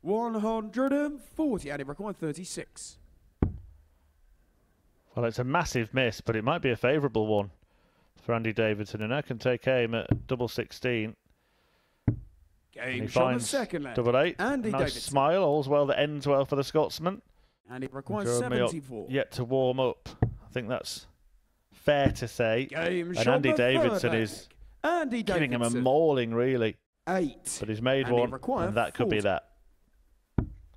140, and it required 36. Well, it's a massive miss, but it might be a favourable one for Andy Davidson, and I can take aim at double 16. Game he shot finds the second leg. double 8. Andy Nice Davidson. smile, all's well that ends well for the Scotsman. And it requires 74. Yet to warm up. I think that's fair to say. Game and shot Andy the Davidson third is leg. giving him a mauling, really. 8. But he's made and one, and that could be that.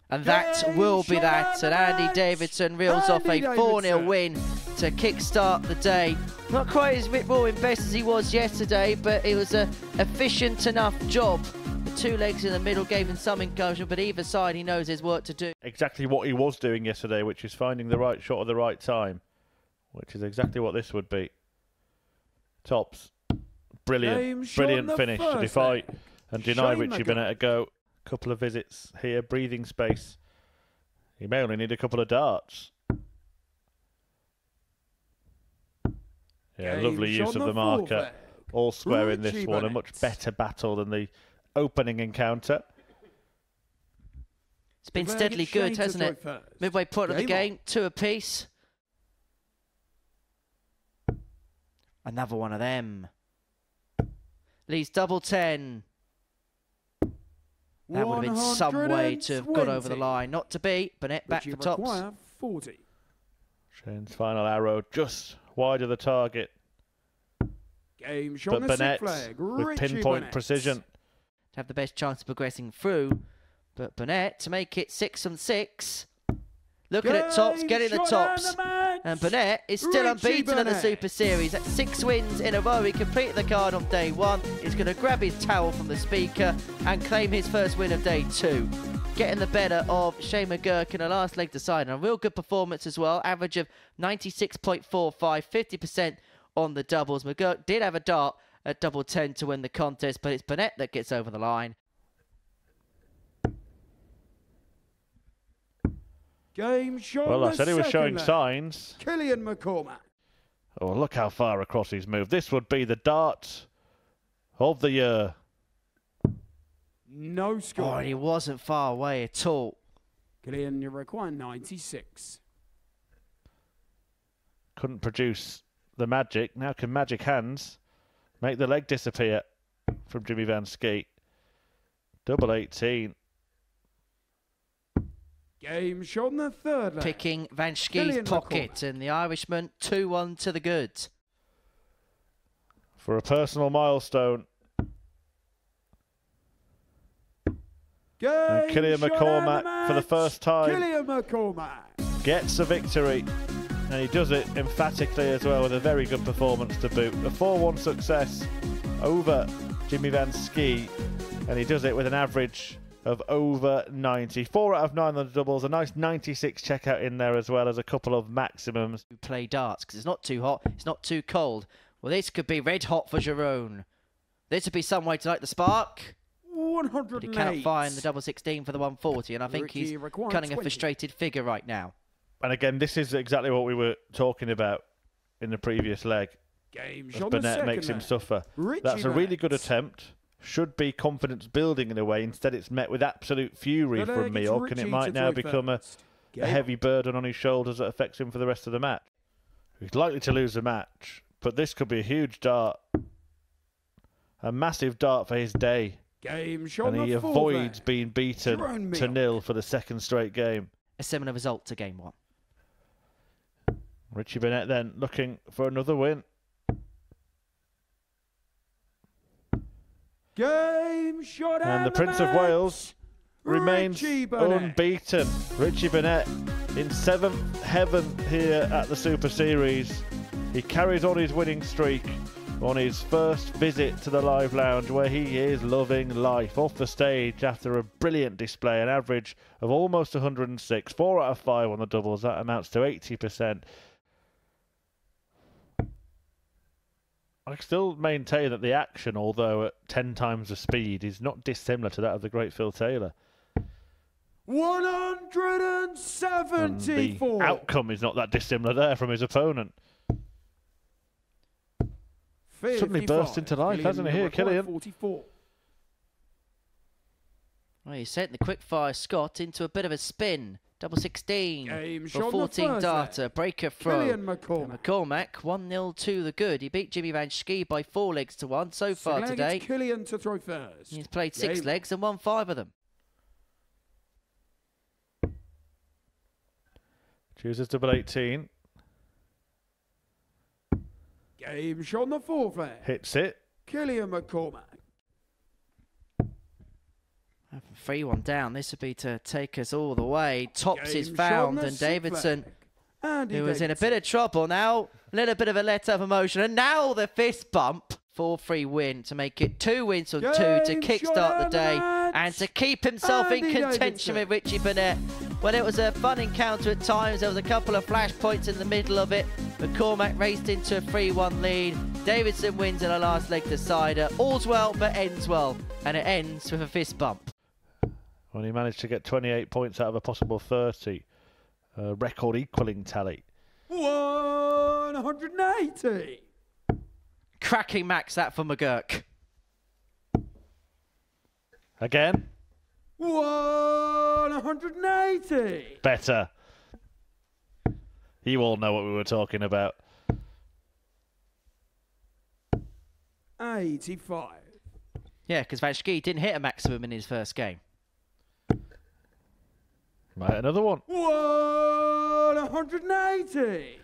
And that will be that. And Andy Davidson reels off a 4-0 win to kickstart the day. Not quite as rip-roaring best as he was yesterday, but it was an efficient enough job. The 2 legs in the middle gave him some encouragement, but either side he knows there's work to do. Exactly what he was doing yesterday, which is finding the right shot at the right time, which is exactly what this would be. Tops. Brilliant finish to defy and deny Richie Bennett a go. Couple of visits here, breathing space. He may only need a couple of darts. Yeah, lovely use of the marker. All square in this one. A much better battle than the opening encounter. It's been steadily good, hasn't it? Midway point of the game, 2 apiece. Another one of them. Leads double 10. That would have been some way to have got over the line. Not to be. Bennett back for tops. 40. Shane's final arrow just wide of the target. Game but Bennett with pinpoint precision. To have the best chance of progressing through. But Bennett to make it 6 from 6. Looking at tops, getting the tops. And Bennett is still unbeaten in the Super Series. At 6 wins in a row, he completed the card on day 1. He's going to grab his towel from the speaker and claim his first win of day 2. Getting the better of Shane McGurk in the last leg deciding. A real good performance as well. Average of 96.45, 50% on the doubles. McGurk did have a dart at double 10 to win the contest, but it's Bennett that gets over the line. Well, I said he was showing signs. Killian McCormack. Oh, look how far across he's moved. This would be the dart of the year. No score. Oh, he wasn't far away at all. Killian, you require 96. Couldn't produce the magic. Now can magic hands make the leg disappear from Jimmy Van Skeet. Double 18. Game shot in the third leg. Picking Van Skeet's pocket, and the Irishman 2-1 to the good. For a personal milestone. And Killian McCormack, for the first time, gets a victory. And he does it emphatically as well, with a very good performance to boot. A 4-1 success over Jimmy Van Skeet. And he does it with an average of over 90. 4 out of 9 on the doubles. A nice 96 checkout in there, as well as a couple of maximums. Play darts, because it's not too hot, it's not too cold. Well, this could be red hot for Jerome. This would be some way to light the spark. 108. But he cannot find the double 16 for the 140, and I think he's cutting a frustrated figure right now. And again, this is exactly what we were talking about in the previous leg. As Bennett makes him suffer. That's a really good attempt. Should be confidence building in a way. Instead, it's met with absolute fury from Miok, and it might now become a heavy burden on his shoulders that affects him for the rest of the match. He's likely to lose the match, but this could be a huge dart. A massive dart for his day. And he avoids being beaten to 0 for the second straight game. A similar result to game 1. Richie Bennett then looking for another win. And the Prince of Wales remains unbeaten. Richie Bennett in 7th heaven here at the Super Series. He carries on his winning streak on his first visit to the Live Lounge, where he is loving life. Off the stage after a brilliant display, an average of almost 106, 4 out of 5 on the doubles. That amounts to 80%. I still maintain that the action, although at 10 times the speed, is not dissimilar to that of the great Phil Taylor. 174. And the outcome is not that dissimilar there from his opponent. Suddenly burst into life, hasn't he, here, Killian? 44. Well, he sent the quickfire Scott into a bit of a spin. Double 16 Game for shot 14 the data. leg. Breaker throw. McCormack. McCormack 1-0 to the good. He beat Jimmy Van Schie by 4 legs to 1 so far today. Killian to throw first. He's played 6 legs and won 5 of them. Chooses double 18. Game shot on the 4th leg. Hits it. Killian McCormack. 3-1 down. This would be to take us all the way. Tops is found, and Davidson, who was in a bit of trouble now, a little bit of a let-up emotion, and now the fist bump. 4-3 win to make it 2 wins from 2 to kickstart the day and to keep himself in contention with Richie Burnett. Well, it was a fun encounter at times. There was a couple of flash points in the middle of it. McCormack raced into a 3-1 lead. Davidson wins in a last leg decider. All's well, but ends well, and it ends with a fist bump. When he managed to get 28 points out of a possible 30. Record equaling tally. 180. Cracking max that for McGurk. Again. 180. Better. You all know what we were talking about. 85. Yeah, because Van Schie didn't hit a maximum in his first game. Right, another one. 180.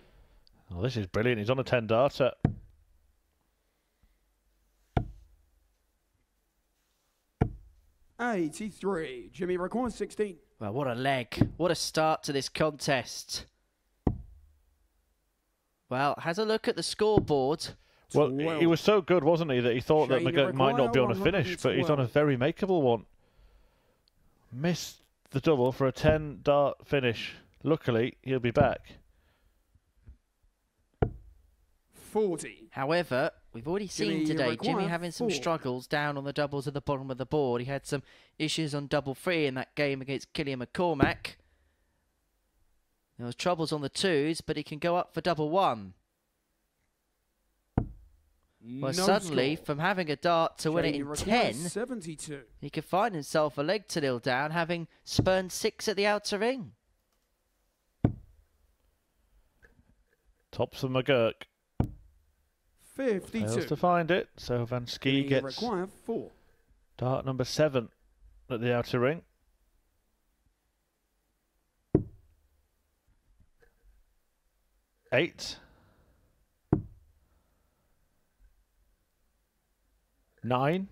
Oh, this is brilliant. He's on a 10 data. $83. Jimmy records 16. Well, what a leg. What a start to this contest. Well, has a look at the scoreboard. Well, he was so good, wasn't he, that he thought that McGurk might not be on a finish, but he's on a very makeable one. Missed the double for a 10-dart finish. Luckily, he'll be back. 40. However, we've already seen today Jimmy having some 4. struggles down on the doubles at the bottom of the board. He had some issues on double 3 in that game against Killian McCormack. There was troubles on the 2s, but he can go up for double 1. Well, suddenly, from having a dart to win it in 10, 72. he could find himself a leg to nil down, having spurned 6 at the outer ring. Tops for McGurk. 52. Fails to find it, so Van Schie gets require 4. dart number 7 at the outer ring. Eight. 9.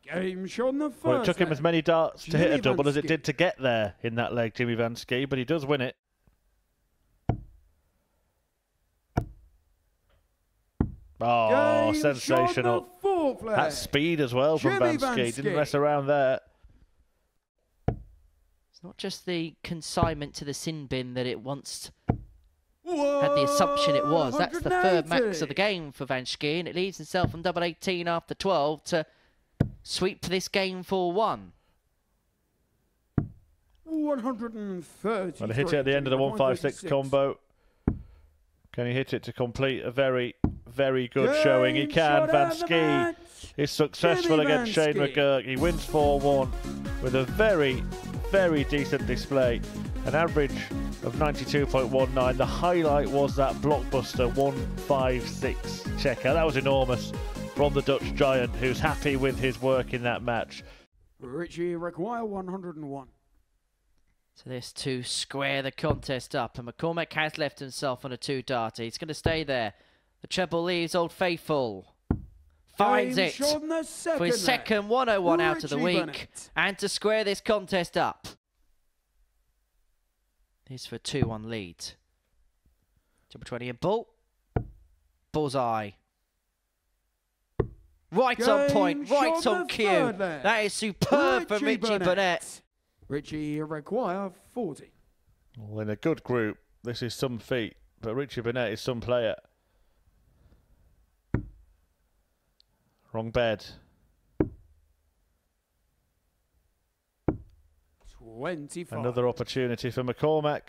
Game shot on the first. Well, it took him as many darts to hit a double as it Schie. did to get there in that leg, Jimmy Van Schie, but he does win it. Oh, Game sensational. That speed as well from Van Schie. Didn't mess around there. It's not just the consignment to the sin bin that it once had the assumption it was. That's the 3rd max of the game for Van Schie, and it leaves himself on double 18 after 12 to sweep this game 4-1. 130. Well, he hit it at the end of the 156 combo. Can he hit it to complete a very, very good showing? He can. Van Schie is successful against Shane McGurk. He wins 4-1 with a very, very decent display. An average of 92.19. The highlight was that blockbuster 156 checker. That was enormous from the Dutch giant, who's happy with his work in that match. Richie require 101. So this to square the contest up, and McCormack has left himself on a 2-darter. He's going to stay there. The treble leaves Old Faithful. Finds it for his second 101 out of the week, and to square this contest up. He's for a 2-1 lead. Double 20 and bull. Bullseye. Right on point, right on cue. That is superb from Richie Burnett. Richie require 40. Well, in a good group, this is some feat, but Richie Burnett is some player. Wrong bed. 25. Another opportunity for McCormack.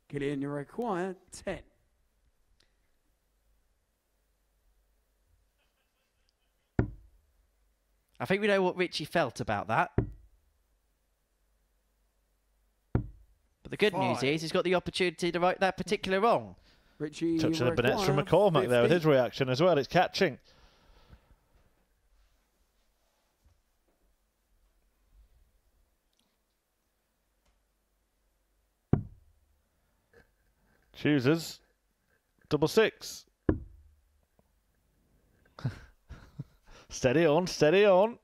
Killian, you require 10. I think we know what Richie felt about that. But the good news is he's got the opportunity to right that particular wrong. Richie touching the bonnets from McCormack 50. there with his reaction as well. It's catching. Chooses double six. Steady on, steady on.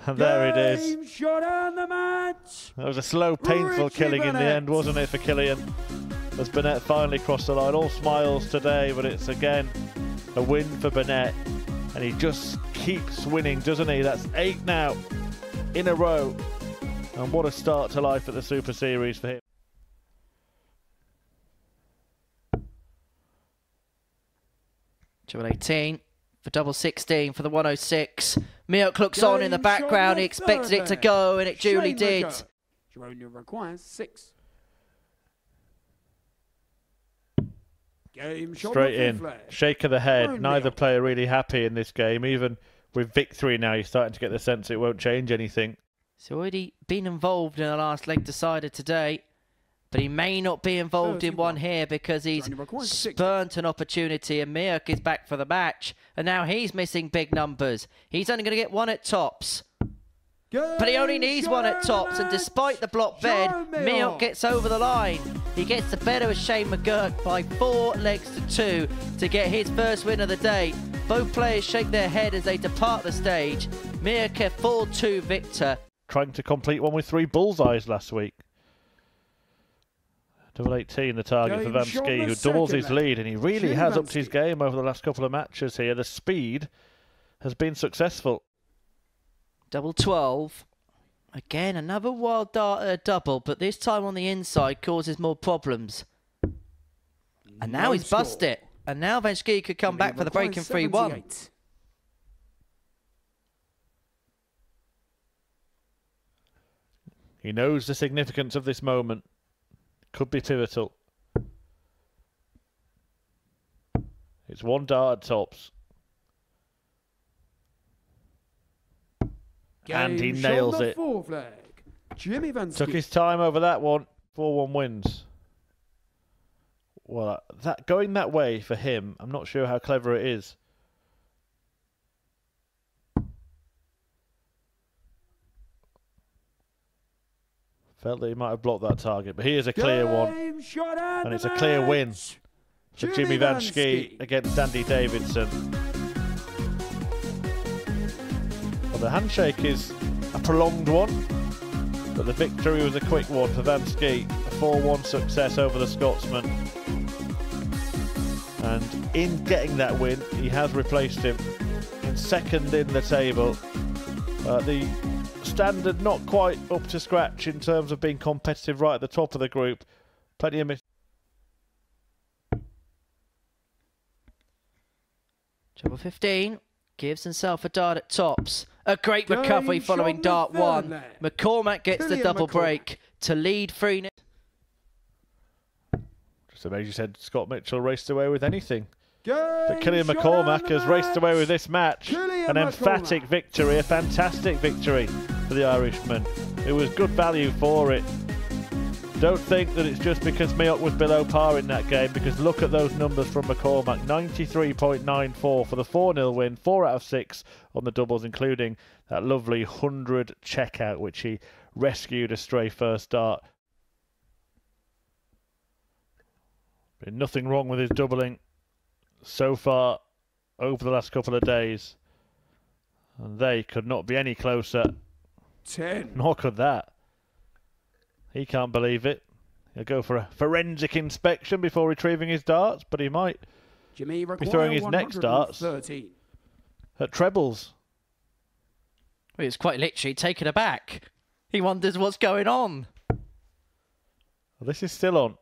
And there it is. Shot on the match. That was a slow, painful Richie killing in the Burnett. end, wasn't it, for Killian? As Burnett finally crossed the line. All smiles today, but it's again a win for Burnett. And he just keeps winning, doesn't he? That's 8 now in a row. And what a start to life at the Super Series for him. Triple 18 for double 16 for the 106. Miok looks on in the background. He expected it to go, and it duly did. Junior requires 6. Game shot Straight in. flag. Shake of the head. Only Neither up. player really happy in this game. Even with victory now, you're starting to get the sense it won't change anything. He's already been involved in the last leg decider today, but he may not be involved in one here because he's spurned an opportunity, and Miok is back for the match, and now he's missing big numbers. He's only going to get 1 at tops. But he only needs 1 at tops, and despite the block bed, Miok gets over the line. He gets the better of Shane McGurk by 4 legs to 2 to get his first win of the day. Both players shake their head as they depart the stage. Miok a 4-2 victor. Trying to complete one with 3 bullseyes last week. Double 18, the target for Van Ski, who doubles his lead, and he really has upped his game over the last couple of matches here. The speed has been successful. Double 12. Again, another wild dart double, but this time on the inside causes more problems. And now he's bust it. And now Van Ski could come back for the breaking 3-1. He knows the significance of this moment. Could be pivotal. It's 1 dart at tops. And he nails it. Jimmy Van Took his time over that one. 4-1 wins. Well, that going that way for him, I'm not sure how clever it is. Felt that he might have blocked that target, but here's a clear one. And it's a clear win for Jimmy Van Ski against Andy Davidson. Well, the handshake is a prolonged one, but the victory was a quick one for Van Ski. A 4-1 success over the Scotsman. And in getting that win, he has replaced him in second in the table. The standard not quite up to scratch in terms of being competitive right at the top of the group. Plenty of Trouble 15 gives himself a dart at tops. A great recovery following dart 1. McCormack gets the double break to lead 3-0. Just amazing, you said Scott Mitchell raced away with anything. But Killian McCormack has raced away with this match. An emphatic victory, a fantastic victory for the Irishman. It was good value for it. Don't think that it's just because Miok was below par in that game, because look at those numbers from McCormack. 93.94 for the 4-0 win, 4 out of 6 on the doubles, including that lovely 100 checkout, which he rescued a stray first dart. Been nothing wrong with his doubling so far over the last couple of days, and they could not be any closer. 10. Nor could that. He can't believe it. He'll go for a forensic inspection before retrieving his darts, but he might Jimmy be throwing his next darts at trebles. Well, it's quite literally taken aback. He wonders what's going on. Well, this is still on.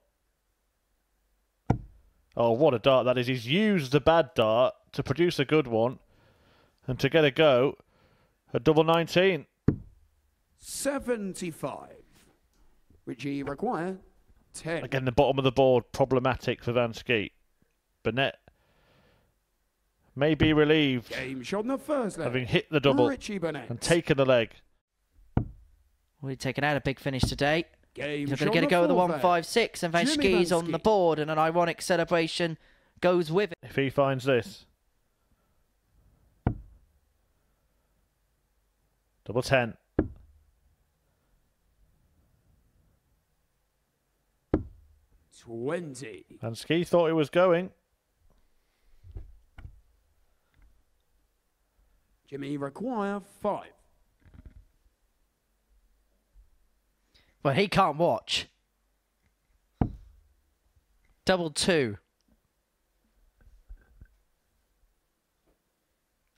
Oh, what a dart that is. He's used the bad dart to produce a good one and to get a go at double 19. 75. Richie require 10. Again, the bottom of the board, problematic for Van Ski. Burnett may be relieved, Game shot on the first leg. having hit the double Richie Burnett. and taken the leg. We've taken out a big finish today. Game You're shot going to on go with the fourth leg. 156, and Van Jimmy Schie's Van on the Schie. board, and an ironic celebration goes with it. If he finds this. Double 10. 20. Van Schie thought he was going. Jimmy require 5. Well, he can't watch. Double 2.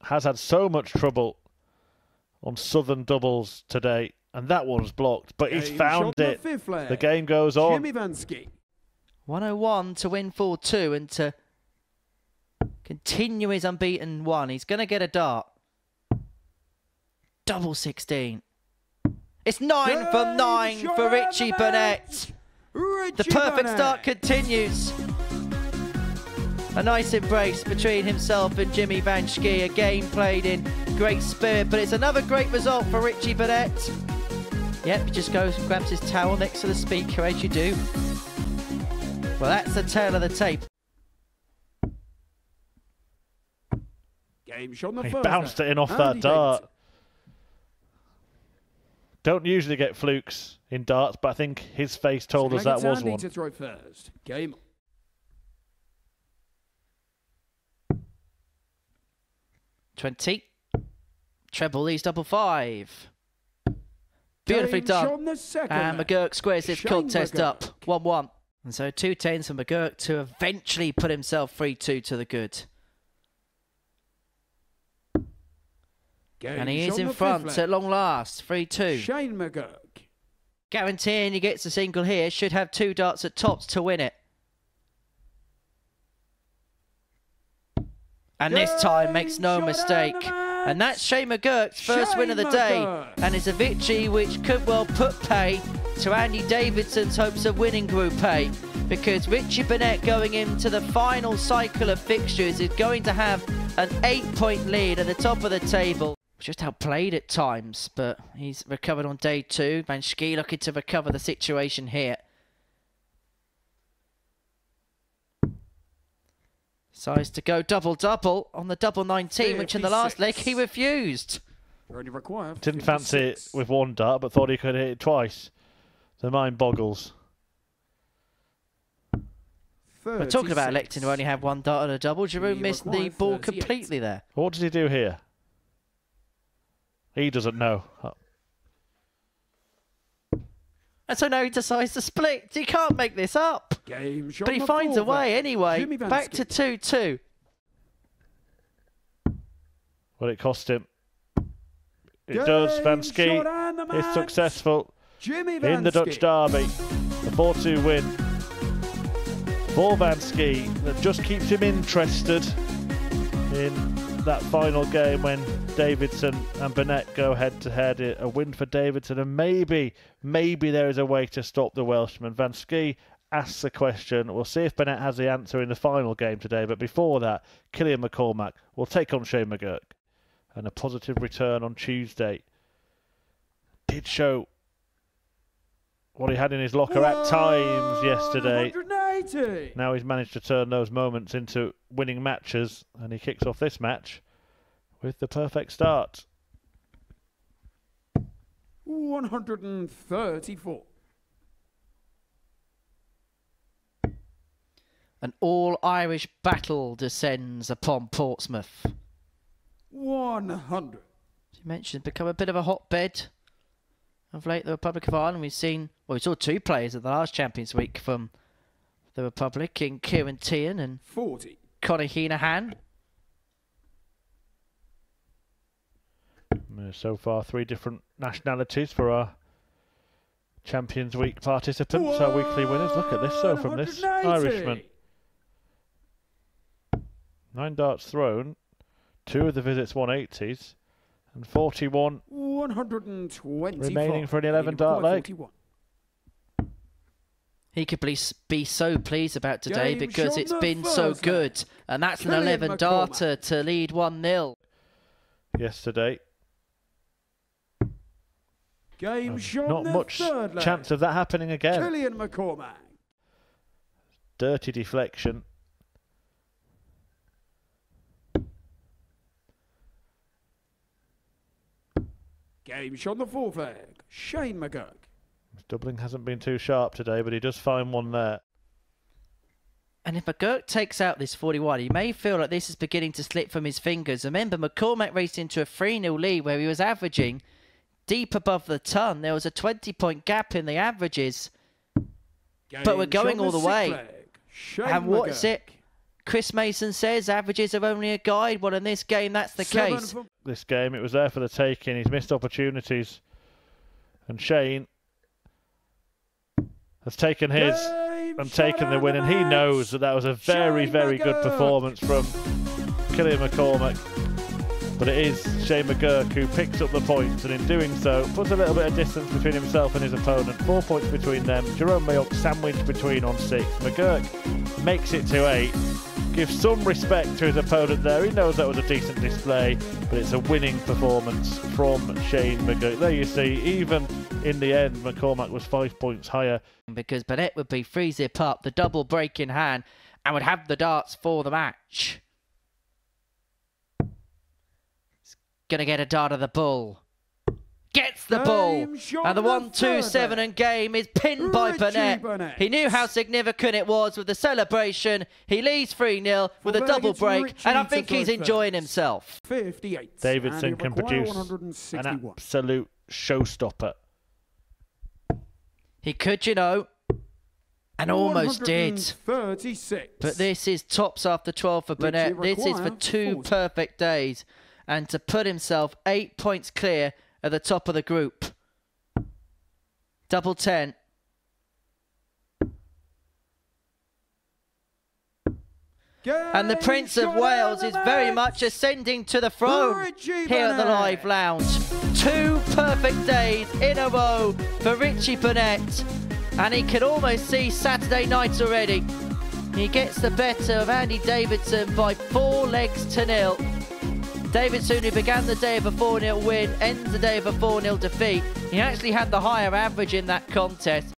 Has had so much trouble on Southern doubles today, and that one's blocked, but he's Game found shot on it. the fifth leg. The game goes on. Jimmy Van Schie. 101 to win 4-2 and to continue his unbeaten one. He's going to get a dart. Double 16. It's 9 from 9 shot for on Richie the Burnett. Richie The perfect Burnett. start continues. A nice embrace between himself and Jimmy Van Schie. A game played in great spirit, but it's another great result for Richie Burnett. Yep, he just goes and grabs his towel next to the speaker, as you do. Well, that's the tail of the tape. Game shot on the He first bounced leg. it in off Andy that dart. Davidson. Don't usually get flukes in darts, but I think his face told us that Second was Andy one. to throw first. Game. 20. Treble leads double 5. Beautifully Game shot done. on the second And leg. McGurk squares this Shane contest up. McGurk. 1-1. And so 2 10s for McGurk to eventually put himself 3-2 to the good. Game And he shot is on in the front fifth at leg. long last. 3-2. Shane McGurk. Guaranteeing he gets a single here. Should have 2 darts at tops to win it. And this time makes no Game shot mistake. on the mat. And that's Shane McGurk's first win of the Shane day. McGurk. And it's a victory which could well put pay to Andy Davidson's hopes of winning Group A. Because Richie Burnett going into the final cycle of fixtures is going to have an 8-point lead at the top of the table. Just outplayed at times, but he's recovered on day 2. Van Schie looking to recover the situation here. Decides to go double-double on the double 19, which in the last leg he refused. Only require Didn't fancy it 56. with one dart, but thought he could hit it twice. The mind boggles. We're talking about 36. electing to only have 1 dart on a double. Giroud He missed the required ball 38. completely there. What does he do here? He doesn't know. And so now he decides to split. He can't make this up. Game shot But he on the finds a fourth way leg. anyway. Jimmy Van Back to Schie. 2-2. Well, it cost him. It does. Van Game Schie shot on the is mat. successful Jimmy Van in the Dutch Schie. derby. The 4-2 win for Van Schie that just keeps him interested in that final game when Davidson and Burnett go head-to-head. A win for Davidson, and maybe there is a way to stop the Welshman. Van Schie asks the question. We'll see if Burnett has the answer in the final game today, but before that, Killian McCormack will take on Shane McGurk. And a positive return on Tuesday did show what he had in his locker at times yesterday. 180. Now he's managed to turn those moments into winning matches, and he kicks off this match with the perfect start. 134. An all-Irish battle descends upon Portsmouth. 100. As you mentioned, become a bit of a hotbed of late, the Republic of Ireland. We saw 2 players at the last Champions Week from the Republic in Kieran Tian and 40. Conor Heenahan. So far, 3 different nationalities for our Champions Week participants, our weekly winners. Look at this, so from this 180. Irishman. 9 darts thrown, 2 of the visits 180s, and 41 120. remaining for an 11 dart leg. 41. He could be so pleased about today Game because shot it's the been so first good. leg. And that's an Killian 11 McCormack. darter to lead 1-0. Yesterday. Game shot Not the much third leg. chance of that happening again. Killian McCormack. Dirty deflection. Game shot the fourth leg. Shane McGurk. His doubling hasn't been too sharp today, but he does find one there. And if McGurk takes out this 41, he may feel like this is beginning to slip from his fingers. Remember, McCormack raced into a 3-0 lead where he was averaging deep above the ton. There was a 20-point gap in the averages. But we're going all the way. And what's it? Chris Mason says averages are only a guide. Well, in this game, that's the case. This game, it was there for the taking. He's missed opportunities. And Shane has taken his and taken the win. And he knows that that was a very, very good performance from Killian McCormack. But it is Shane McGurk who picks up the points, and in doing so, puts a little bit of distance between himself and his opponent. 4 points between them. Jerome Mayock sandwiched between on 6. McGurk makes it to 8. Gives some respect to his opponent there. He knows that was a decent display, but it's a winning performance from Shane McGurk. There you see, even in the end, McCormack was 5 points higher. Because Burnett would be 3-zip up, the double break in hand, and would have the darts for the match. Going to get a dart of the bull. Gets the bull. And the 1-2-7 and game is pinned by Burnett. He knew how significant it was with the celebration. He leads 3-0 with a double break, and I think he's enjoying himself. 58. Davidson can produce an absolute showstopper. He could, you know, and almost did. 36. But this is tops after 12 for Burnett. This is for 2 perfect days. And to put himself 8 points clear at the top of the group. Double 10. And the Prince of Wales is very much ascending to the throne here at the Live Lounge. 2 perfect days in a row for Richie Burnett. And he can almost see Saturday night already. He gets the better of Andy Davidson by 4 legs to 0. Davidson, who began the day of a 4-0 win, ends the day of a 4-0 defeat. He actually had the higher average in that contest.